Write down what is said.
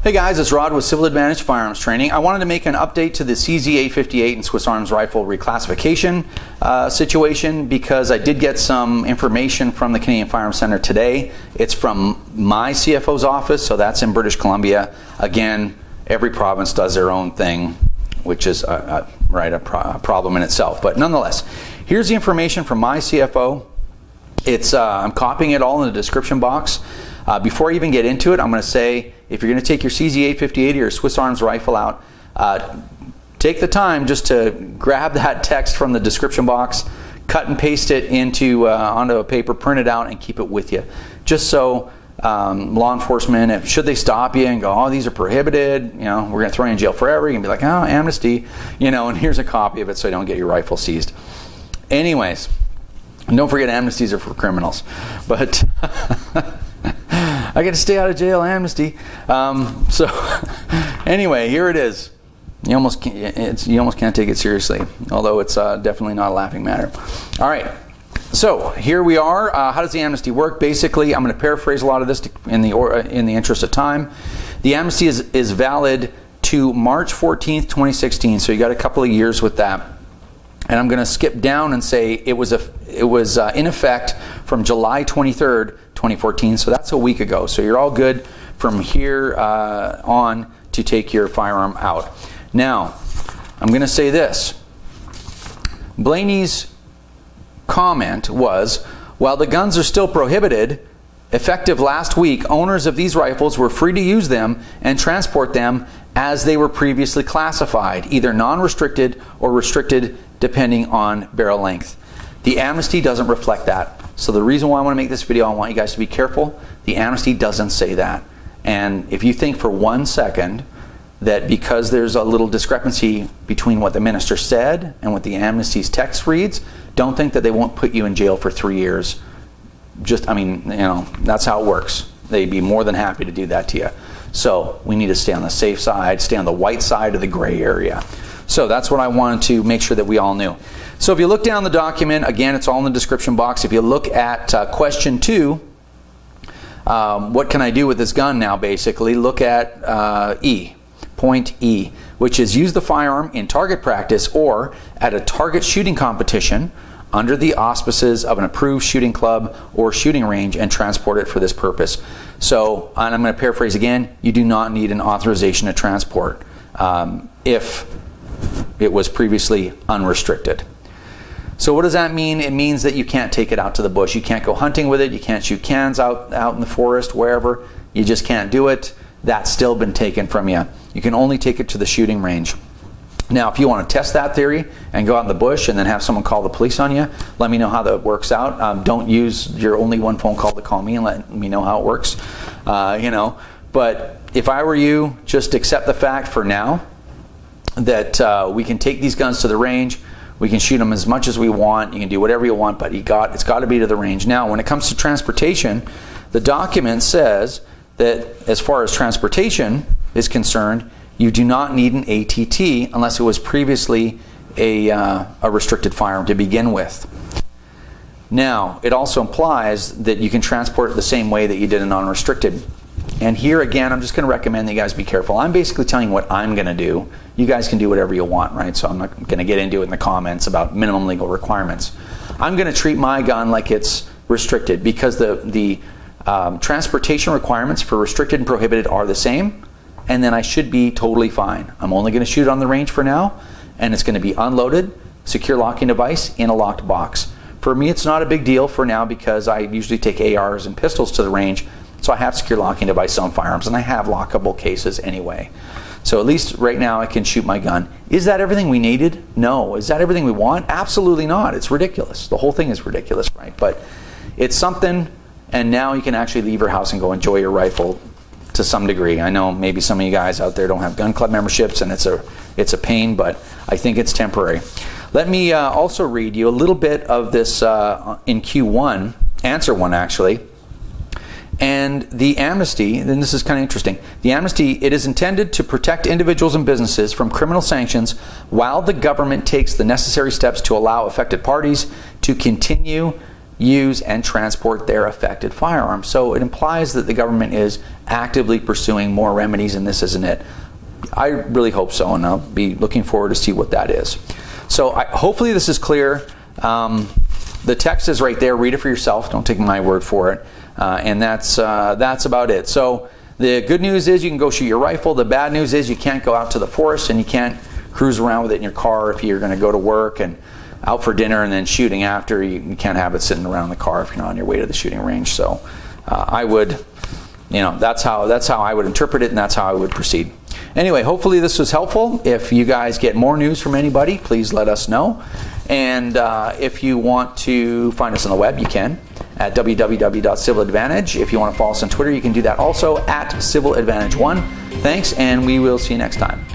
Hey guys, it's Rod with Civil Advantage Firearms Training. I wanted to make an update to the CZ858 and Swiss Arms Rifle reclassification situation because I did get some information from the Canadian Firearms Center today. It's from my CFO's office, so that's in British Columbia. Again, every province does their own thing, which is a problem in itself. But nonetheless, here's the information from my CFO. I'm copying it all in the description box. Before I even get into it, I'm going to say, if you're going to take your CZ858 or your Swiss Arms rifle out, take the time just to grab that text from the description box, cut and paste it onto a paper, print it out, and keep it with you. Just so law enforcement, should they stop you and go, oh, these are prohibited, we're going to throw you in jail forever, you can be like, oh, Amnesty, and here's a copy of it so you don't get your rifle seized. Anyways, and don't forget Amnesties are for criminals. But I get to stay out of jail, Amnesty. So anyway, here it is. You almost can't take it seriously, although it's definitely not a laughing matter. All right, so here we are. How does the amnesty work? Basically, I'm going to paraphrase a lot of this in the interest of time. The amnesty is valid to March 14th, 2016. So you got a couple of years with that. And I'm going to skip down and say it was in effect from July 23rd, 2014. So that's a week ago. So you're all good from here on to take your firearm out. Now, I'm going to say this. Blaney's comment was, while the guns are still prohibited, effective last week, owners of these rifles were free to use them and transport them as they were previously classified, either non-restricted or restricted depending on barrel length. The amnesty doesn't reflect that. So the reason why I want to make this video, I want you guys to be careful. The amnesty doesn't say that. And if you think for 1 second that because there's a little discrepancy between what the minister said and what the amnesty's text reads, don't think that they won't put you in jail for 3 years. That's how it works. They'd be more than happy to do that to you. So we need to stay on the safe side, stay on the white side of the gray area. So that's what I wanted to make sure that we all knew. So if you look down the document, again, it's all in the description box. If you look at question 2, what can I do with this gun now, basically, look at point E, which is use the firearm in target practice or at a target shooting competition under the auspices of an approved shooting club or shooting range and transport it for this purpose. So, and I'm going to paraphrase again, you do not need an authorization to transport if it was previously unrestricted. So what does that mean? It means that you can't take it out to the bush. You can't go hunting with it. You can't shoot cans out in the forest, wherever. You just can't do it. That's still been taken from you. You can only take it to the shooting range. Now, if you want to test that theory and go out in the bush and then have someone call the police on you, let me know how that works out. Don't use your only one phone call to call me and let me know how it works. But if I were you, just accept the fact for now that we can take these guns to the range. We can shoot them as much as we want. You can do whatever you want, but it's got to be to the range. Now, when it comes to transportation, the document says that as far as transportation is concerned, you do not need an ATT unless it was previously a restricted firearm to begin with. Now, it also implies that you can transport it the same way that you did a non-restricted. And here again, I'm just going to recommend that you guys be careful. I'm basically telling you what I'm going to do. You guys can do whatever you want, right? So I'm not going to get into it in the comments about minimum legal requirements. I'm going to treat my gun like it's restricted because the transportation requirements for restricted and prohibited are the same, and then I should be totally fine. I'm only going to shoot it on the range for now, and it's going to be unloaded, secure locking device in a locked box. For me, it's not a big deal for now because I usually take ARs and pistols to the range, so I have secure locking device on firearms, and I have lockable cases anyway. So at least right now I can shoot my gun. Is that everything we needed? No. Is that everything we want? Absolutely not. It's ridiculous. The whole thing is ridiculous, right? But it's something, and now you can actually leave your house and go enjoy your rifle to some degree. I know maybe some of you guys out there don't have gun club memberships, and it's a pain, but I think it's temporary. Let me also read you a little bit of this in Q1, answer 1 actually. And the amnesty, and this is kind of interesting, the amnesty, it is intended to protect individuals and businesses from criminal sanctions while the government takes the necessary steps to allow affected parties to continue use, and transport their affected firearms. So it implies that the government is actively pursuing more remedies, and this isn't it. I really hope so, and I'll be looking forward to see what that is. So hopefully this is clear. The text is right there. Read it for yourself. Don't take my word for it. And that's about it. So the good news is you can go shoot your rifle. The bad news is you can't go out to the forest, and you can't cruise around with it in your car if you're going to go to work and out for dinner and then shooting after. You can't have it sitting around the car if you're not on your way to the shooting range. So I would, that's how I would interpret it, and that's how I would proceed. Anyway, hopefully this was helpful. If you guys get more news from anybody, please let us know. And if you want to find us on the web, you can at www.civiladvantage. If you want to follow us on Twitter, you can do that also at civiladvantage1. Thanks, and we will see you next time.